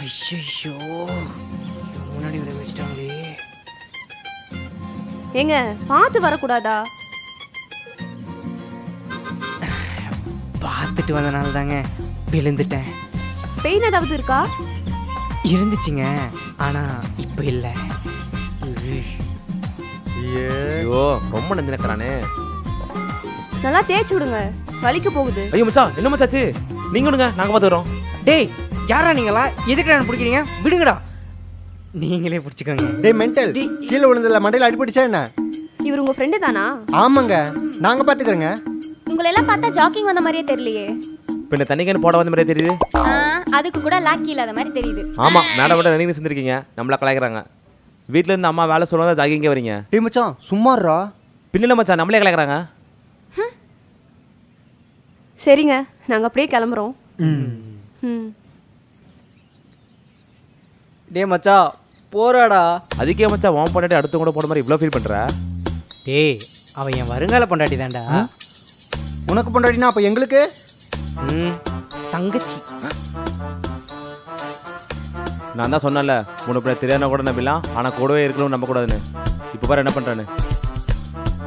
ஐயோ முன்னாடி வர வச்சிட்டாங்களே. ஏங்க பார்த்து வரக்கூடாதா? பார்த்துட்டு வந்தனால தாங்க விழுந்துட்டேன். பெயின் ஏதாவது இருக்கா? இருந்துச்சுங்க, ஆனா இப்ப இல்ல. ஐயோ ரொம்ப நந்தினக்கறானே. நல்லா தேய்ச்சி விடுங்க, வலிக்க போகுது. ஐயோ மச்சான், என்ன மச்சாச்சு? நீங்க விடுங்க, நாங்க பார்த்து வரோம். டேய் யாரா நீங்களா? எதுக்கு நான் பிடிக்கிறீங்க? விடுங்கடா. நீங்களே பிடிச்சிக்கோங்க. டேய் மென்டல், கீழே விழுந்ததுல மண்டையில் அடிபட்டுச்சா என்ன? இவர் உங்க ஃப்ரெண்டு தானா? ஆமாங்க, நாங்க பாத்துக்கிறோங்க. உங்களை எல்லாம் பார்த்தா ஜாக்கிங் வந்த மாதிரியே தெரியலையே. பின்ன தண்ணிக்கேன்னு போட வந்த மாதிரியே தெரியுது. அதுக்கு கூட லாக்கி இல்லாத மாதிரி தெரியுது. ஆமா, மேடம் விட நீங்க செஞ்சிருக்கீங்க, நம்மள கலாய்க்கிறாங்க. வீட்ல இருந்து அம்மா வேலை சொல்லுவாங்க, ஜாகிங்கே வரீங்க. டேய் மச்சான் சும்மாறா. பின்னில மச்சான், நம்மளே கலாய்க்கிறாங்க. சரிங்க, நாங்க அப்படியே கிளம்புறோம். ம். டேய் மச்சா போறாடா. அதுக்கே மச்சான் வாம் பண்ணிட்டு அடுத்து கூட போற மாதிரி இவ்வளோ ஃபீல் பண்ற? டேய் அவன் என் வருங்கால பொண்டாட்டி தான்டா. உனக்கு பொண்டாட்டினா அப்ப எங்களுக்கு தங்கச்சி. நான் தான் சொன்னேன்ல, முன்ன பின்ன தெரியாத கூட நம்பிடலாம், ஆனால் கூடவே இருக்கணும்னு நம்பக்கூடாதுன்னு. இப்போ பாரு என்ன பண்ணுறான்னு.